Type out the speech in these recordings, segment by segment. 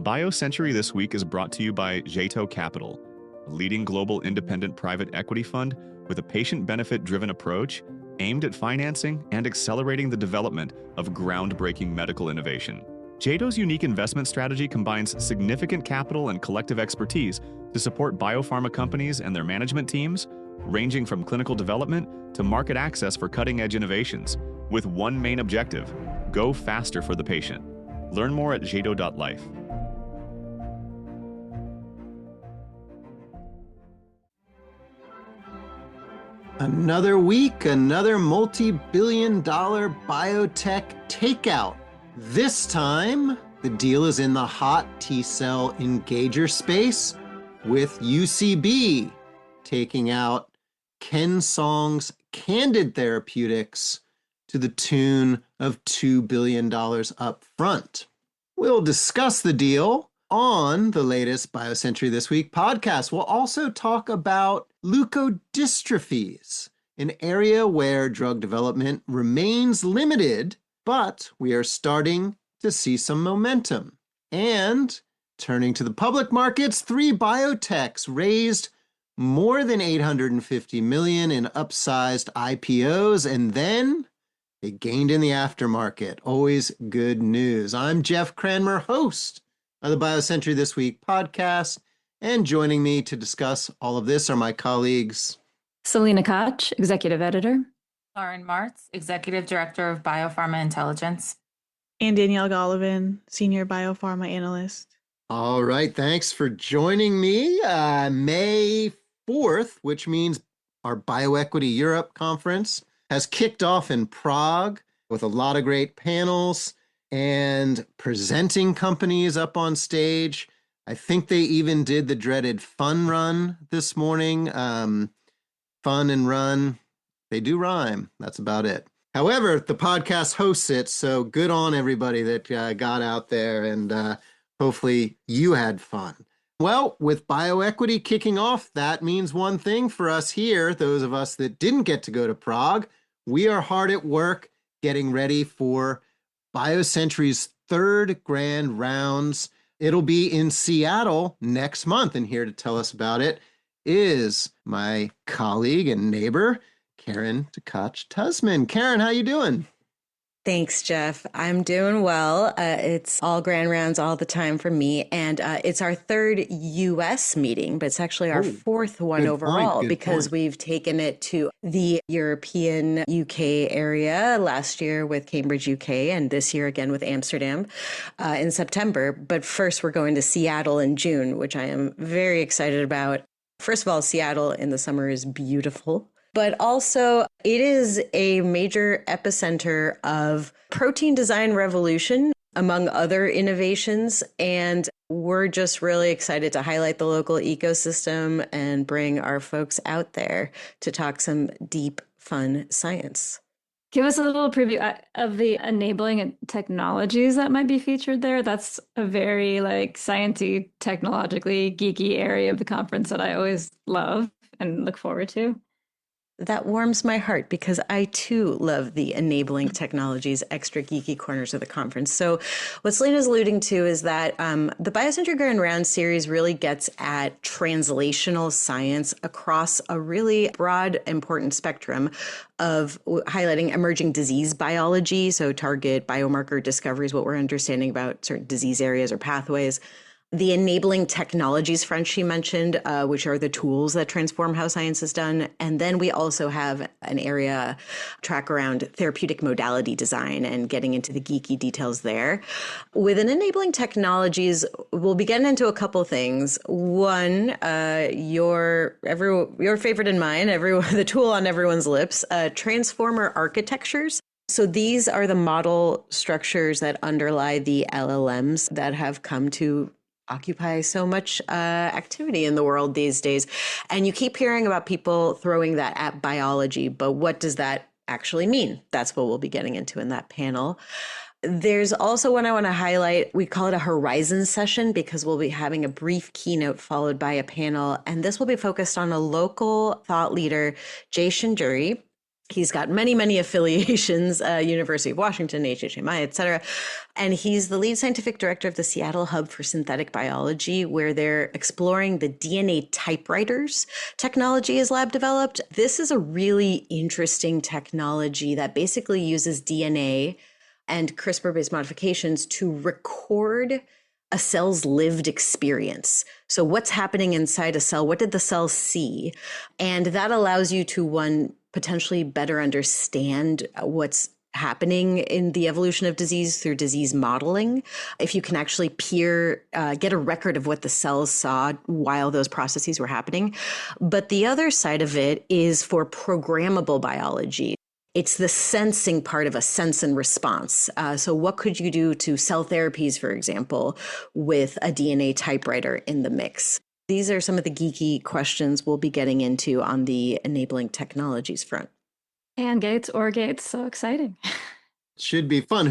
BioCentury this week is brought to you by Jeito Capital, a leading global independent private equity fund with a patient benefit-driven approach aimed at financing and accelerating the development of groundbreaking medical innovation. Jeito's unique investment strategy combines significant capital and collective expertise to support biopharma companies and their management teams, ranging from clinical development to market access for cutting-edge innovations, with one main objective: go faster for the patient. Learn more at jeito.life. Another week, another multi-billion-dollar biotech takeout. This time, the deal is in the hot T-cell engager space, with UCB taking out Ken Song's Candid Therapeutics to the tune of $2 billion up front. We'll discuss the deal on the latest BioCentury This Week podcast. We'll also talk about leukodystrophies, an area where drug development remains limited, but we are starting to see some momentum. And turning to the public markets, 3 biotechs raised more than $850 million in upsized IPOs, and then they gained in the aftermarket. Always good news. I'm Jeff Cranmer, host of the BioCentury This Week podcast, and joining me to discuss all of this are my colleagues Selena Koch, executive editor; Lauren Martz, executive director of Biopharma Intelligence; and Danielle Golovin, senior biopharma analyst. All right, thanks for joining me. May 4th, which means our Bioequity Europe conference, has kicked off in Prague with a lot of great panels and presenting companies up on stage. I think they even did the dreaded fun run this morning. Fun and run, they do rhyme. That's about it. However, the podcast hosts it, so good on everybody that got out there, and hopefully you had fun. Well, with bioequity kicking off, that means one thing for us here, those of us that didn't get to go to Prague. We are hard at work getting ready for BioCentury's 3rd grand rounds. It'll be in Seattle next month, and here to tell us about it is my colleague and neighbor, Karen Tkach-Tusman. Karen, how you doing? Thanks, Jeff. I'm doing well. It's all grand rounds all the time for me. And it's our 3rd U.S. meeting, but it's actually our 4th one overall because we've taken it to the European UK area last year with Cambridge, UK, and this year again with Amsterdam in September. But first, we're going to Seattle in June, which I am very excited about. First of all, Seattle in the summer is beautiful. But also, it is a major epicenter of protein design revolution, among other innovations. And we're just really excited to highlight the local ecosystem and bring our folks out there to talk some deep, fun science. Give us a little preview of the enabling technologies that might be featured there. That's a very sciencey, technologically geeky area of the conference that I always love and look forward to. That warms my heart because I too love the enabling technologies, extra geeky corners of the conference. So what Selena's alluding to is that the BioCentury Grand Round series really gets at translational science across a really broad, important spectrum of highlighting emerging disease biology. So target biomarker discoveries, what we're understanding about certain disease areas or pathways. The enabling technologies front she mentioned, which are the tools that transform how science is done. And then we also have an area track around therapeutic modality design and getting into the geeky details there. With an enabling technologies, we'll be getting into a couple things. One, your favorite and mine, the tool on everyone's lips, transformer architectures. So these are the model structures that underlie the LLMs that have come to occupy so much activity in the world these days. And you keep hearing about people throwing that at biology, but what does that actually mean? That's what we'll be getting into in that panel. There's also one I want to highlight. We call it a Horizon session because we'll be having a brief keynote followed by a panel. And this will be focused on a local thought leader, Jay Shenduri. He's got many, many affiliations, University of Washington, HHMI, et cetera. And he's the lead scientific director of the Seattle Hub for Synthetic Biology, where they're exploring the DNA typewriters technology his lab developed. This is a really interesting technology that basically uses DNA and CRISPR-based modifications to record a cell's lived experience. So what's happening inside a cell? What did the cell see? And that allows you to, one, potentially better understand what's happening in the evolution of disease through disease modeling. If you can actually get a record of what the cells saw while those processes were happening. But the other side of it is for programmable biology. It's the sensing part of a sense and response. So what could you do to cell therapies, for example, with a DNA typewriter in the mix? These are some of the geeky questions we'll be getting into on the enabling technologies front. And gates or gates, so exciting. Should be fun.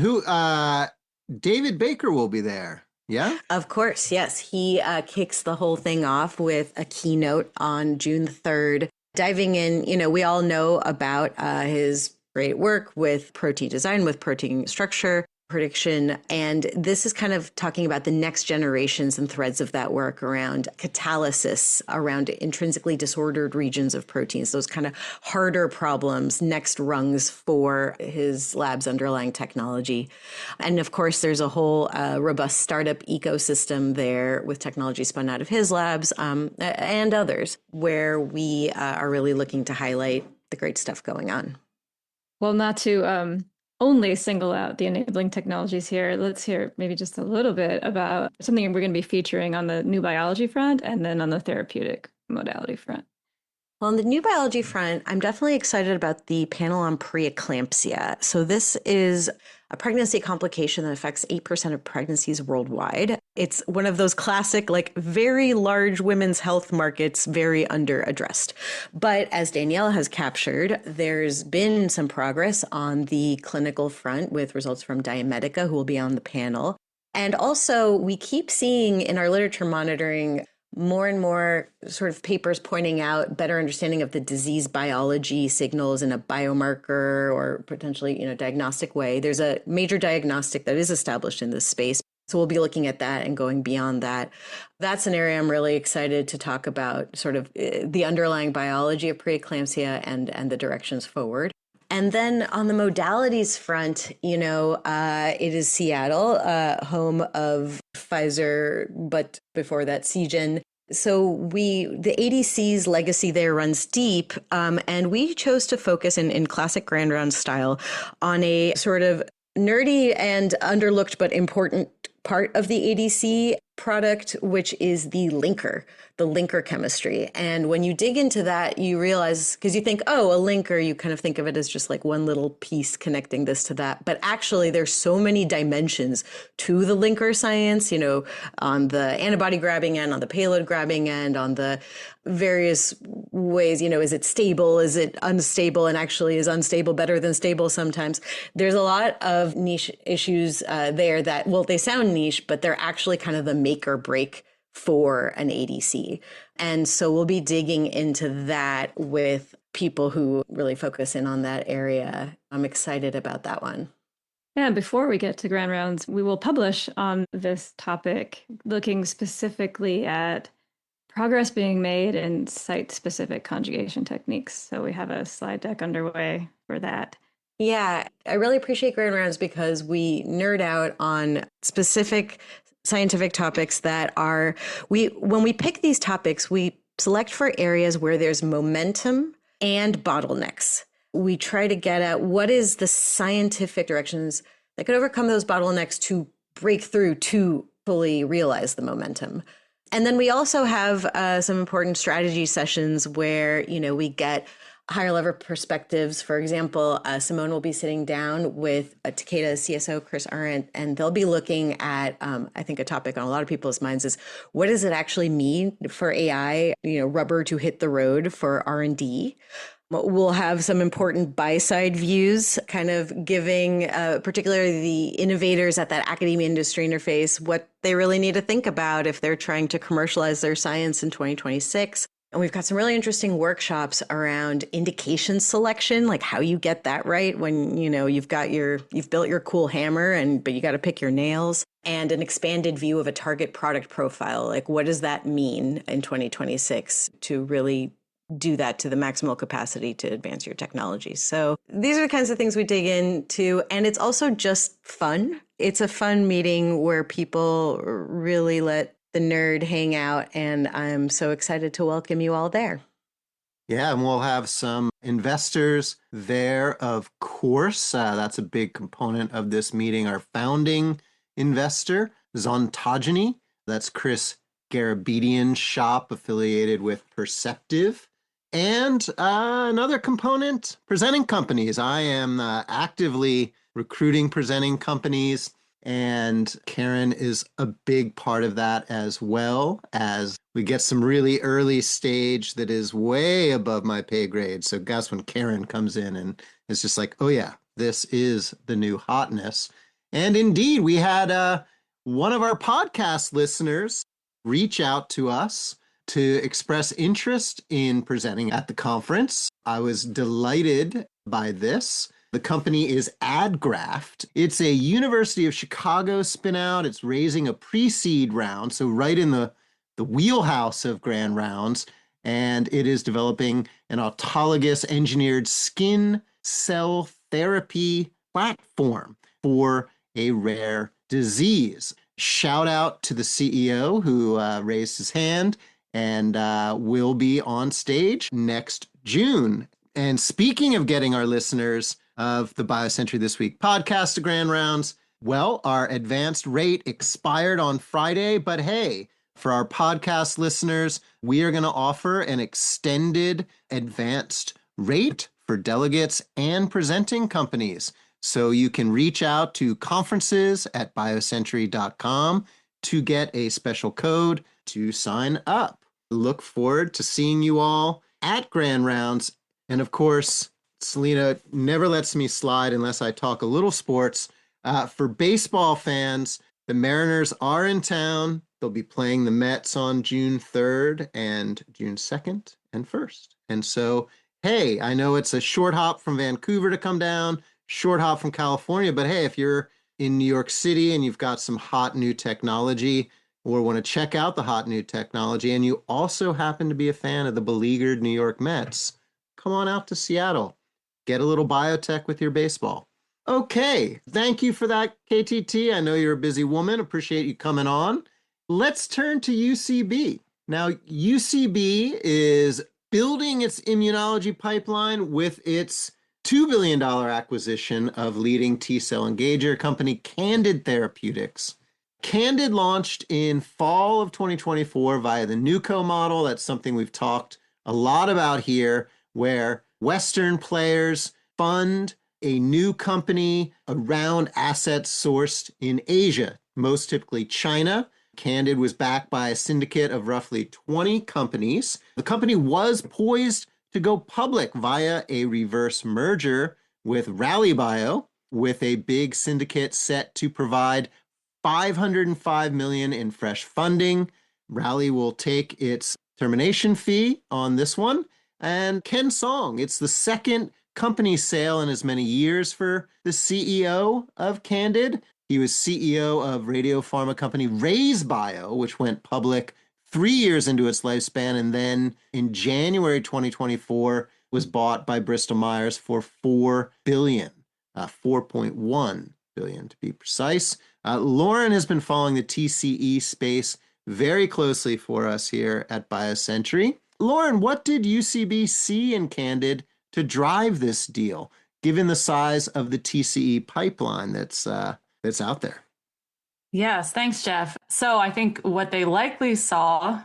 David Baker will be there. Yeah? Of course, yes. He kicks the whole thing off with a keynote on June 3rd. Diving in, we all know about his great work with protein design, with protein structure prediction. And this is kind of talking about the next generations and threads of that work around catalysis, around intrinsically disordered regions of proteins, those kind of harder problems, next rungs for his lab's underlying technology. And of course, there's a whole robust startup ecosystem there with technology spun out of his labs and others, where we are really looking to highlight the great stuff going on. Well, not to only single out the enabling technologies here, let's hear maybe just a little bit about something we're going to be featuring on the new biology front and then on the therapeutic modality front. Well, on the new biology front, I'm definitely excited about the panel on preeclampsia. So this is a pregnancy complication that affects 8% of pregnancies worldwide. It's one of those classic, very large women's health markets, very underaddressed. But as Danielle has captured, there's been some progress on the clinical front with results from Diamedica, who will be on the panel. And also, we keep seeing in our literature monitoring more and more sort of papers pointing out better understanding of the disease biology signals in a biomarker or potentially, diagnostic way. There's a major diagnostic that is established in this space. So we'll be looking at that and going beyond that. That's an area I'm really excited to talk about, sort of the underlying biology of preeclampsia and the directions forward. And then on the modalities front, it is Seattle, home of Pfizer, but before that, Seagen. So the ADC's legacy there runs deep, and we chose to focus in classic Grand Round style on a sort of nerdy and underlooked but important part of the ADC product, which is the linker chemistry. And when you dig into that, you realize, because you think, a linker, you kind of think of it as just like one little piece connecting this to that. But actually, there's so many dimensions to the linker science, on the antibody grabbing end, on the payload grabbing end, on the various ways, is it stable? Is it unstable? And actually, is unstable better than stable sometimes? There's a lot of niche issues there that, they sound niche, but they're actually kind of the make or break for an ADC. And so we'll be digging into that with people who really focus in on that area. I'm excited about that one. And before we get to Grand Rounds, we will publish on this topic, looking specifically at progress being made in site-specific conjugation techniques. So we have a slide deck underway for that. Yeah, I really appreciate Grand Rounds because we nerd out on specific scientific topics that when we pick these topics, we select for areas where there's momentum and bottlenecks. We try to get at what is the scientific directions that could overcome those bottlenecks to break through to fully realize the momentum. And then we also have some important strategy sessions where, we get higher level perspectives. For example, Simone will be sitting down with Takeda CSO Chris Arendt, and they'll be looking at, I think a topic on a lot of people's minds is, what does it actually mean for AI, rubber to hit the road for R&D? We'll have some important buy-side views, kind of giving particularly the innovators at that academia industry interface what they really need to think about if they're trying to commercialize their science in 2026. And we've got some really interesting workshops around indication selection, like how you get that right when, you've built your cool hammer but you got to pick your nails, and an expanded view of a target product profile. Like, what does that mean in 2026 to really do that to the maximal capacity to advance your technology? So these are the kinds of things we dig into. And it's also just fun. It's a fun meeting where people really let the nerd hang out. And I'm so excited to welcome you all there. Yeah, and we'll have some investors there, of course. That's a big component of this meeting. Our founding investor, Zontogeny. That's Chris Garabedian's shop affiliated with Perceptive. And another component, presenting companies. I am actively recruiting presenting companies, and Karen is a big part of that, as well as we get some really early stage that is way above my pay grade. So guess when Karen comes in and is just like, oh yeah, this is the new hotness. And indeed, we had one of our podcast listeners reach out to us to express interest in presenting at the conference. I was delighted by this. The company is AdGraft. It's a University of Chicago spinout. It's raising a pre-seed round, so right in the wheelhouse of grand rounds, and it is developing an autologous engineered skin cell therapy platform for a rare disease. Shout out to the CEO who raised his hand and will be on stage next June. And speaking of getting our listeners of the BioCentury This Week podcast to grand rounds, well, our advanced rate expired on Friday, but hey, for our podcast listeners, we are going to offer an extended advanced rate for delegates and presenting companies. So you can reach out to conferences@biocentury.com to get a special code to sign up. Look forward to seeing you all at Grand Rounds. And of course, Selena never lets me slide unless I talk a little sports. For baseball fans, the Mariners are in town. They'll be playing the Mets on June 3rd and June 2nd and 1st. And so, hey, I know it's a short hop from Vancouver to come down, short hop from California, but hey, if you're in New York City and you've got some hot new technology or want to check out the hot new technology, and you also happen to be a fan of the beleaguered New York Mets, come on out to Seattle. Get a little biotech with your baseball. Okay, thank you for that, KTT. I know you're a busy woman. Appreciate you coming on. Let's turn to UCB. Now, UCB is building its immunology pipeline with its $2 billion acquisition of leading T-cell engager company Candid Therapeutics. Candid launched in fall of 2024 via the NewCo model. That's something we've talked a lot about here, where Western players fund a new company around assets sourced in Asia, most typically China. Candid was backed by a syndicate of roughly 20 companies. The company was poised to go public via a reverse merger with Rallybio, with a big syndicate set to provide $505 million in fresh funding. Rally will take its termination fee on this one. And Ken Song, it's the second company sale in as many years for the CEO of Candid. He was CEO of radiopharma company RayzeBio, which went public 3 years into its lifespan, and then in January 2024 was bought by Bristol Myers for $4 billion, 4.1 billion to be precise. Lauren has been following the TCE space very closely for us here at BioCentury. Lauren, what did UCB see in Candid to drive this deal, given the size of the TCE pipeline that's out there? Yes, thanks, Jeff. So I think what they likely saw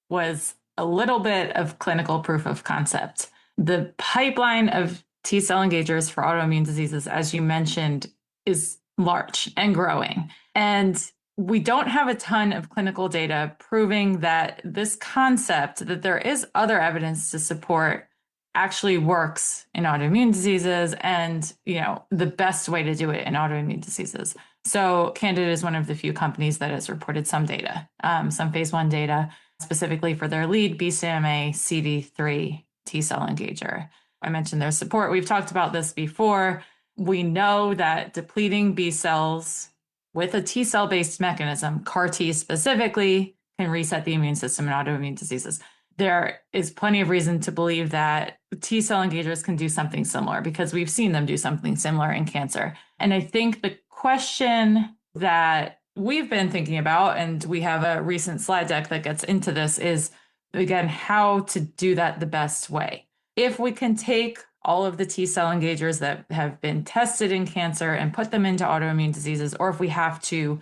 was a little bit of clinical proof of concept. The pipeline of T-cell engagers for autoimmune diseases, as you mentioned, is large and growing. And we don't have a ton of clinical data proving that this concept, that there is other evidence to support, actually works in autoimmune diseases, and the best way to do it in autoimmune diseases. So Candid is one of the few companies that has reported some data, some phase 1 data. specifically for their lead BCMA CD3 T-cell engager. I mentioned their support. We've talked about this before. We know that depleting B cells with a T-cell based mechanism, CAR T specifically, can reset the immune system in autoimmune diseases. There is plenty of reason to believe that T-cell engagers can do something similar because we've seen them do something similar in cancer. And I think the question that we've been thinking about, and we have a recent slide deck that gets into this, is, again, how to do that the best way. If we can take all of the T-cell engagers that have been tested in cancer and put them into autoimmune diseases, or if we have to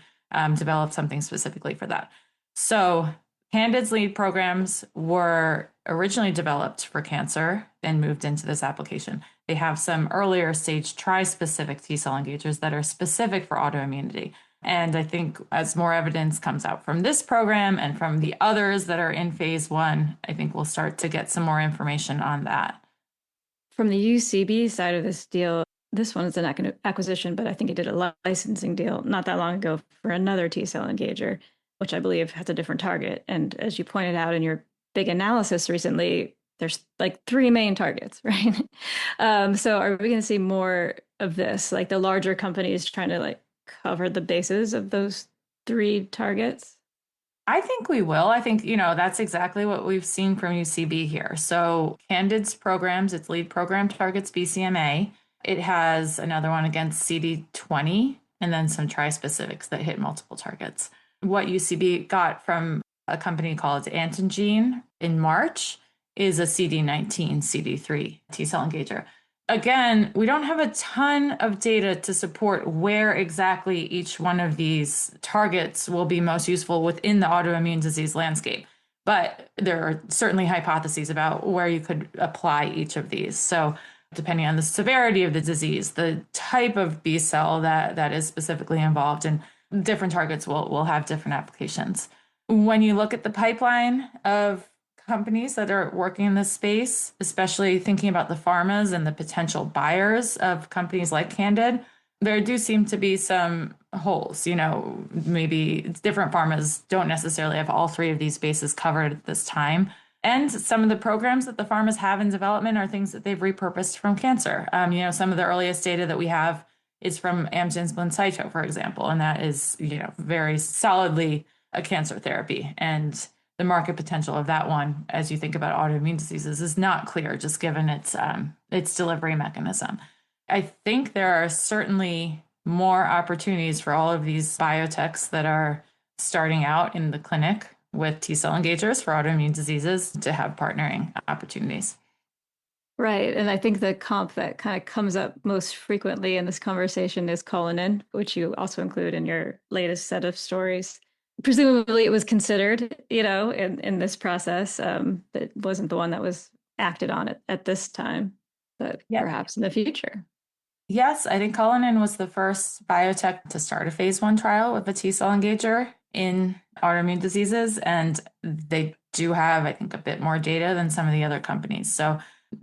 develop something specifically for that. So Candid's lead programs were originally developed for cancer and moved into this application. They have some earlier stage tri-specific T-cell engagers that are specific for autoimmunity. And I think as more evidence comes out from this program and from the others that are in phase 1, I think we'll start to get some more information on that. From the UCB side of this deal, this one is an acquisition, but I think it did a licensing deal not that long ago for another T-cell engager, which I believe has a different target. And as you pointed out in your big analysis recently, there's like 3 main targets, right? So are we going to see more of this, like the larger companies trying to like cover the bases of those 3 targets? I think we will. I think, that's exactly what we've seen from UCB here. So Candid's programs, its lead program targets BCMA. It has another one against CD20 and then some tri-specifics that hit multiple targets. What UCB got from a company called Antengene in March is a CD19, CD3 T-cell engager. Again, we don't have a ton of data to support where exactly each one of these targets will be most useful within the autoimmune disease landscape. But there are certainly hypotheses about where you could apply each of these. So depending on the severity of the disease, the type of B cell that is specifically involved, and different targets will have different applications. When you look at the pipeline of companies that are working in this space, especially thinking about the pharmas and the potential buyers of companies like Candid, there do seem to be some holes. Maybe different pharmas don't necessarily have all 3 of these bases covered at this time. And some of the programs that the pharmas have in development are things that they've repurposed from cancer. Some of the earliest data that we have is from Amgen's Jeito, for example, and that is, very solidly a cancer therapy. And the market potential of that one, as you think about autoimmune diseases, is not clear, just given its delivery mechanism. I think there are certainly more opportunities for all of these biotechs that are starting out in the clinic with T-cell engagers for autoimmune diseases to have partnering opportunities. Right. And I think the comp that kind of comes up most frequently in this conversation is Cullinan, which you also include in your latest set of stories. Presumably it was considered, in this process. It wasn't the one that was acted on at this time, but perhaps in the future. Yes, I think Cullinan was the first biotech to start a phase 1 trial with a T-cell engager in autoimmune diseases. And they do have, I think, a bit more data than some of the other companies. So,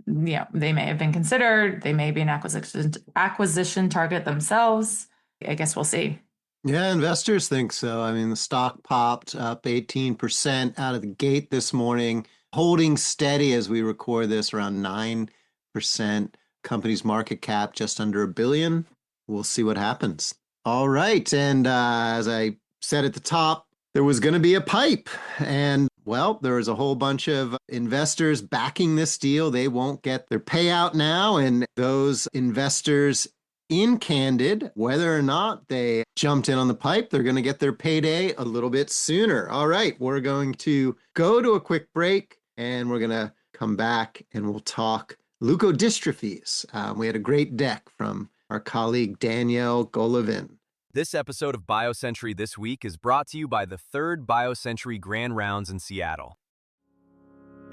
they may have been considered. They may be an acquisition target themselves. I guess we'll see. Yeah, investors think so. I mean, the stock popped up 18% out of the gate this morning, holding steady as we record this, around 9%. Company's market cap just under $1 billion. We'll see what happens. All right. And as I said at the top, there was going to be a PIPE. And, well, there was a whole bunch of investors backing this deal. They won't get their payout now. And those investors in Candid, whether or not they jumped in on the PIPE, they're going to get their payday a little bit sooner. All right, we're going to go to a quick break and we're going to come back and we'll talk leukodystrophies. We had a great deck from our colleague Danielle Golovin. This episode of BioCentury This Week is brought to you by the 3rd BioCentury Grand Rounds in Seattle.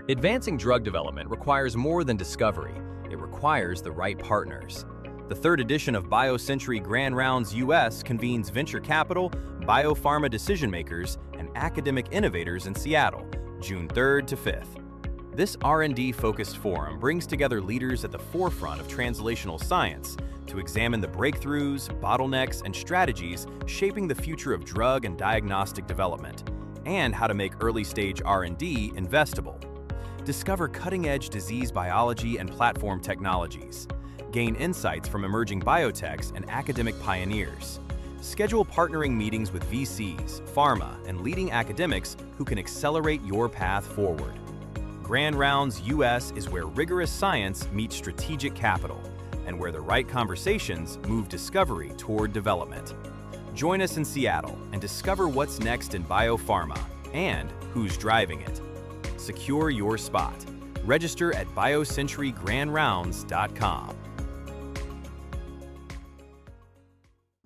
Advancing drug development requires more than discovery. It requires the right partners. The 3rd edition of BioCentury Grand Rounds US convenes venture capital, biopharma decision makers, and academic innovators in Seattle, June 3rd to 5th. This R&D-focused forum brings together leaders at the forefront of translational science to examine the breakthroughs, bottlenecks, and strategies shaping the future of drug and diagnostic development. and how to make early-stage R&D investable. Discover cutting-edge disease biology and platform technologies. Gain insights from emerging biotechs and academic pioneers. Schedule partnering meetings with VCs, pharma, and leading academics who can accelerate your path forward. Grand Rounds US is where rigorous science meets strategic capital, and where the right conversations move discovery toward development. Join us in Seattle and discover what's next in biopharma and who's driving it. Secure your spot. Register at biocenturygrandrounds.com.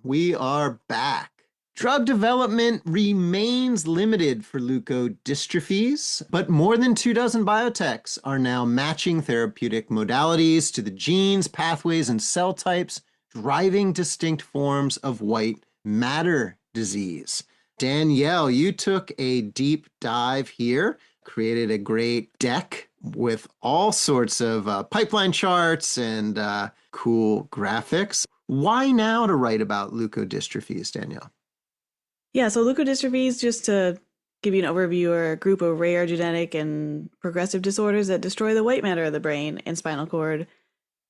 We are back. Drug development remains limited for leukodystrophies, but more than 24 biotechs are now matching therapeutic modalities to the genes, pathways, and cell types driving distinct forms of white matter disease. Danielle, you took a deep dive here, created a great deck with all sorts of pipeline charts and cool graphics. Why now to write about leukodystrophies, Danielle? Yeah, so leukodystrophies, just to give you an overview, are a group of rare genetic and progressive disorders that destroy the white matter of the brain and spinal cord.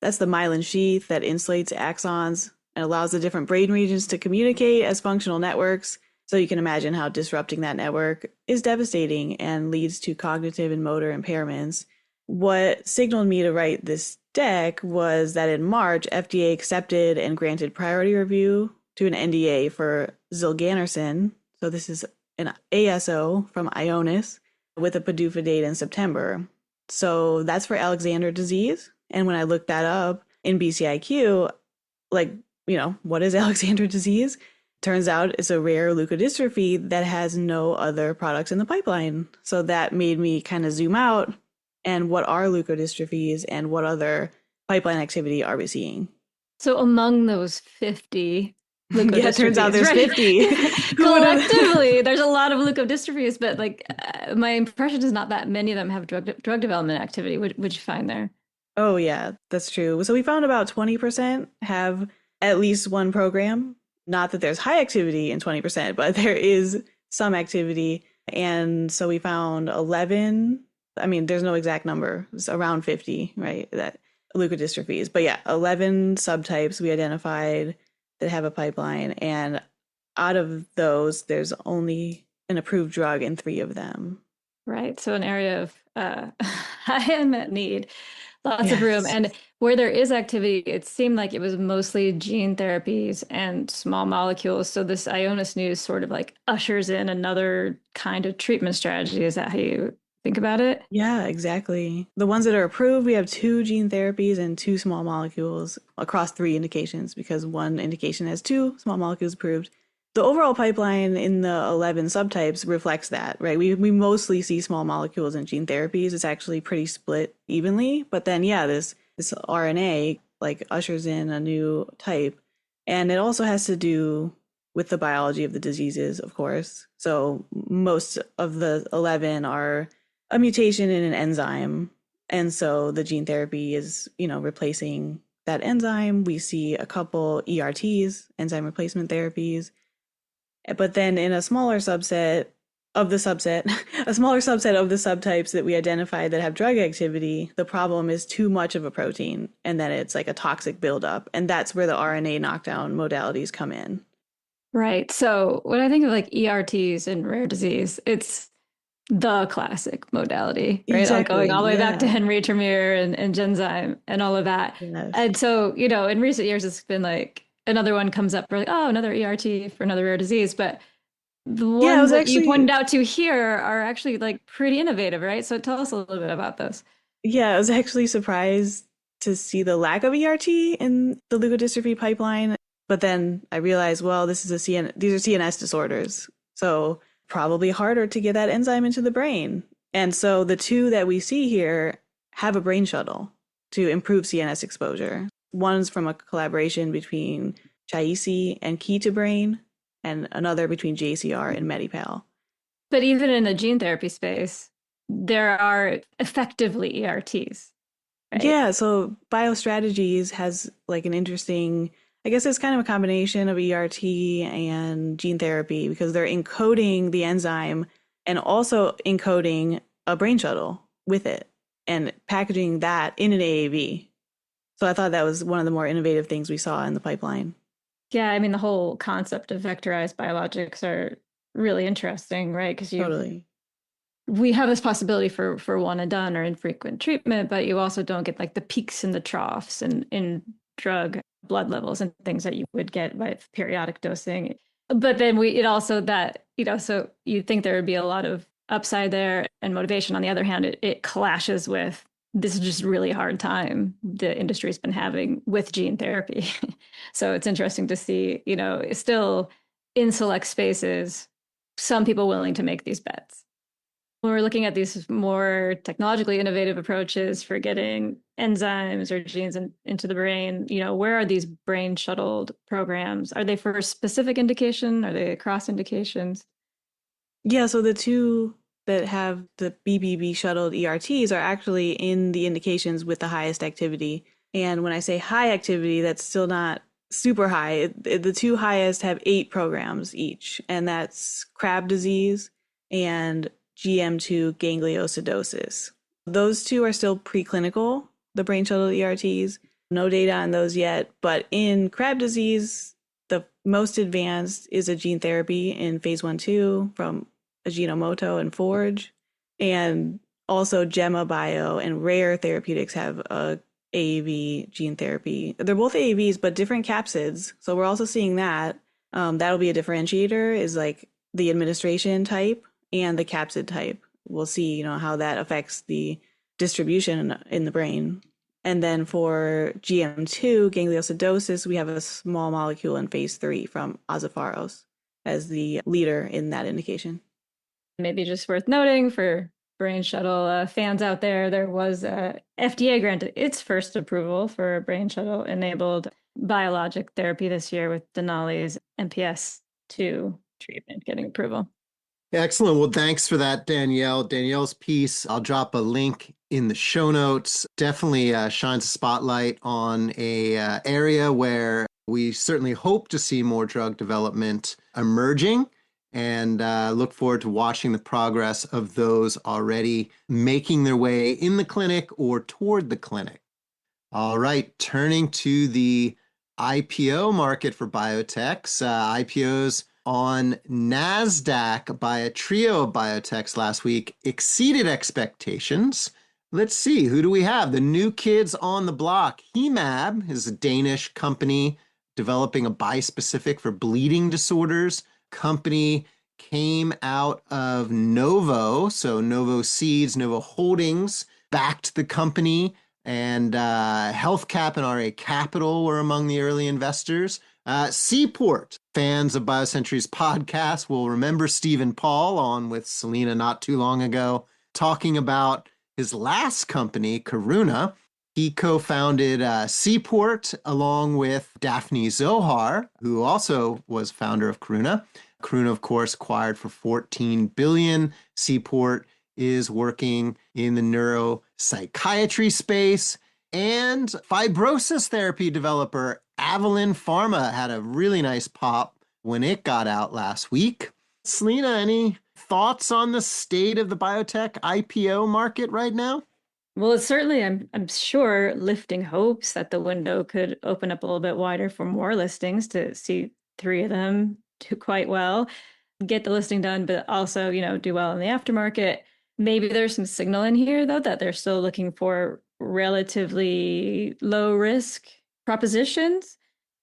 That's the myelin sheath that insulates axons and allows the different brain regions to communicate as functional networks. So you can imagine how disrupting that network is devastating and leads to cognitive and motor impairments. What signaled me to write this deck was that in March, FDA accepted and granted priority review to an NDA for zilganersen. So this is an ASO from Ionis with a PDUFA date in September. So that's for Alexander disease. And when I looked that up in BCIQ, what is Alexander disease? Turns out it's a rare leukodystrophy that has no other products in the pipeline. So that made me kind of zoom out. And what are leukodystrophies and what other pipeline activity are we seeing? So among those 50 leukodystrophies, yeah, it turns out there's right? 50. Collectively, there's a lot of leukodystrophies, but my impression is not that many of them have drug development activity. Would you find there? Oh, yeah, that's true. So we found about 20% have at least one program. Not that there's high activity in 20%, but there is some activity. And so we found 11. I mean, there's no exact number. It's around 50, right? That leukodystrophies. But yeah, 11 subtypes we identified that have a pipeline. And out of those, there's only an approved drug in 3 of them. Right. So an area of high unmet need, lots of room. And where there is activity, it seemed like it was mostly gene therapies and small molecules. So this Ionis news sort of ushers in another kind of treatment strategy. Is that how you think about it? Yeah, exactly. The ones that are approved, we have 2 gene therapies and 2 small molecules across 3 indications because one indication has 2 small molecules approved. The overall pipeline in the 11 subtypes reflects that, right? We mostly see small molecules and gene therapies. It's actually pretty split evenly. But then, this RNA ushers in a new type. And it also has to do with the biology of the diseases, of course. So most of the 11 are a mutation in an enzyme. And so the gene therapy is, replacing that enzyme. We see a couple ERTs, enzyme replacement therapies. But then in a smaller subset of the subtypes that we identified that have drug activity, the problem is too much of a protein. And then it's like a toxic buildup. And that's where the RNA knockdown modalities come in. Right. So when I think of ERTs in rare disease, it's the classic modality, right? Exactly, Going all the way back to Henry Termeer and Genzyme and all of that. Yes. And so, in recent years, it's been another one comes up, we're another ERT for another rare disease. But the ones that you pointed out to here are actually pretty innovative, right? So tell us a little bit about those. Yeah, I was actually surprised to see the lack of ERT in the leukodystrophy pipeline. But then I realized, these are CNS disorders. So probably harder to get that enzyme into the brain. And so the 2 that we see here have a brain shuttle to improve CNS exposure. One's from a collaboration between Chiesi and Key2Brain, and another between JCR and Medipal. But even in the gene therapy space, there are effectively ERTs. Right? Yeah, so BioStrategies has an interesting, I guess it's kind of a combination of ERT and gene therapy because they're encoding the enzyme and also encoding a brain shuttle with it and packaging that in an AAV. So I thought that was one of the more innovative things we saw in the pipeline. Yeah, I mean, the whole concept of vectorized biologics are really interesting, right? Because Totally. we have this possibility for one and done or infrequent treatment, but you also don't get like the peaks and the troughs in drug blood levels and things that you would get by periodic dosing. But then so you'd think there would be a lot of upside there and motivation. On the other hand, it clashes with this is just really hard time the industry's been having with gene therapy. So it's interesting to see, still in select spaces, some people willing to make these bets. When we're looking at these more technologically innovative approaches for getting enzymes or genes into the brain, where are these brain shuttled programs? Are they for a specific indication? Are they across indications? Yeah, so the two that have the BBB shuttled ERTs are actually in the indications with the highest activity. And when I say high activity, that's still not super high. The two highest have 8 programs each, and that's Crab disease and GM2 gangliosidosis. Those two are still preclinical, the brain shuttle ERTs. No data on those yet, but in Crab disease, the most advanced is a gene therapy in phase 1/2 from Ajinomoto and Forge. And also Gemma Bio and Rare Therapeutics have a AAV gene therapy. They're both AAVs, but different capsids. So we're also seeing that. That'll be a differentiator, is like the administration type and the capsid type. We'll see, how that affects the distribution in the brain. And then for GM2, gangliosidosis, we have a small molecule in phase 3 from Azafaros as the leader in that indication. Maybe just worth noting for brain shuttle fans out there was FDA granted its first approval for a brain shuttle enabled biologic therapy this year with Denali's MPS 2 treatment getting approval. Excellent. Well, thanks for that, Danielle. Danielle's piece, I'll drop a link in the show notes. Definitely shines a spotlight on a area where we certainly hope to see more drug development emerging, and look forward to watching the progress of those already making their way in the clinic or toward the clinic. All right, turning to the IPO market for biotechs. IPOs on NASDAQ by a trio of biotechs last week exceeded expectations. Let's see, who do we have? The new kids on the block. Hemab is a Danish company developing a bispecific for bleeding disorders. Company came out of Novo, so Novo Seeds, Novo Holdings backed the company, and HealthCap and RA Capital were among the early investors. Seaport, fans of BioCentury's podcast will remember Stephen Paul on with Selena not too long ago, talking about his last company, Karuna. He co-founded Seaport along with Daphne Zohar, who also was founder of Karuna. Karuna, of course, acquired for $14 billion. Seaport is working in the neuropsychiatry space. And fibrosis therapy developer Avalyn Pharma had a really nice pop when it got out last week. Selena, any thoughts on the state of the biotech IPO market right now? Well, it's certainly, I'm sure, lifting hopes that the window could open up a little bit wider for more listings, to see 3 of them do quite well, get the listing done, but also, do well in the aftermarket. Maybe there's some signal in here, though, that they're still looking for relatively low risk propositions.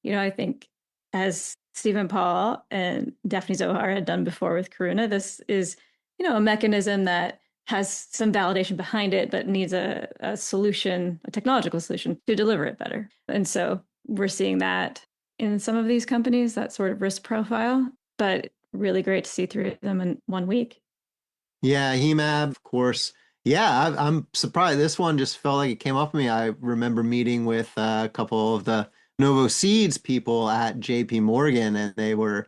I think as Stephen Paul and Daphne Zohar had done before with Karuna, this is, a mechanism that has some validation behind it, but needs a solution, a technological solution to deliver it better. And so we're seeing that in some of these companies, that sort of risk profile, but really great to see 3 of them in 1 week. Yeah, Hemab, of course. Yeah, I'm surprised. This one just felt like it came off me. I remember meeting with a couple of the Novo Seeds people at JP Morgan, and they were,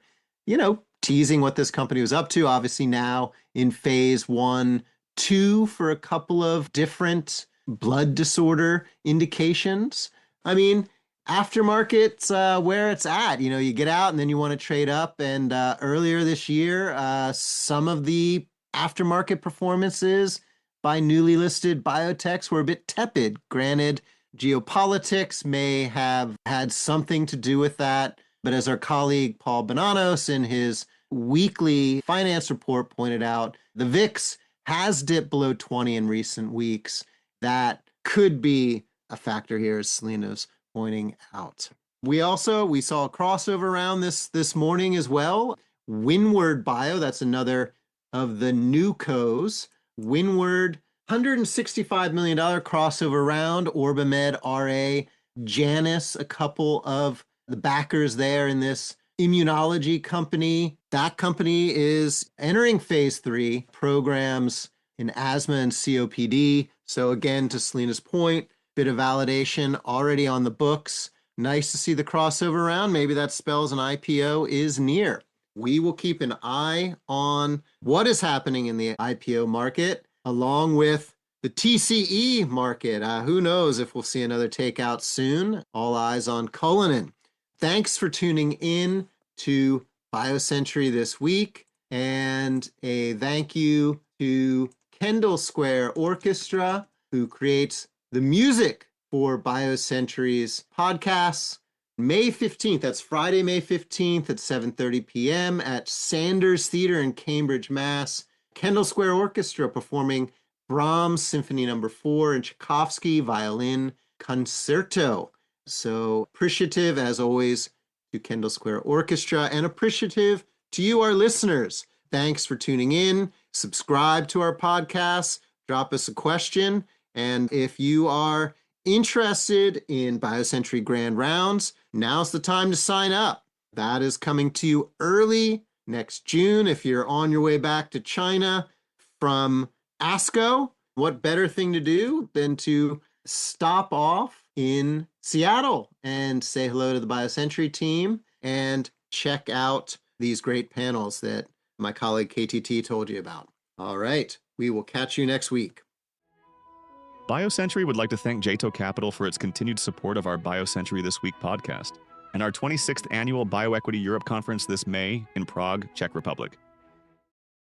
teasing what this company was up to. Obviously now in phase 1/2 for a couple of different blood disorder indications. I mean, aftermarket's where it's at. You get out and then you want to trade up. And earlier this year, some of the aftermarket performances by newly listed biotechs were a bit tepid. Granted, geopolitics may have had something to do with that, but as our colleague Paul Bonanos in his weekly finance report pointed out, the VIX has dipped below 20 in recent weeks. That could be a factor here, as Selena's pointing out. We saw a crossover round this morning as well. Windward Bio, that's another of the newcos. Windward, $165 million crossover round. Orbimed, RA, Janus, a couple of the backers there in this immunology company. That company is entering phase 3 programs in asthma and COPD. So again, to Selena's point, bit of validation already on the books. Nice to see the crossover round. Maybe that spells an IPO is near. We will keep an eye on what is happening in the IPO market, along with the TCE market. Who knows if we'll see another takeout soon. All eyes on Cullinan. Thanks for tuning in to BioCentury this week, and a thank you to Kendall Square Orchestra, who creates the music for BioCentury's podcasts. May 15th, that's Friday, May 15th at 7:30 p.m. at Sanders Theater in Cambridge, Mass. Kendall Square Orchestra performing Brahms Symphony No. 4 and Tchaikovsky Violin Concerto. So appreciative, as always, to Kendall Square Orchestra, and appreciative to you, our listeners. Thanks for tuning in. Subscribe to our podcast. Drop us a question. And if you are interested in BioCentury Grand Rounds, now's the time to sign up. That is coming to you early next June. If you're on your way back to China from ASCO, what better thing to do than to stop off in Seattle and say hello to the BioCentury team and check out these great panels that my colleague KTT told you about. All right, we will catch you next week. BioCentury would like to thank Jeito Capital for its continued support of our BioCentury This Week podcast and our 26th annual BioEquity Europe Conference this May in Prague, Czech Republic.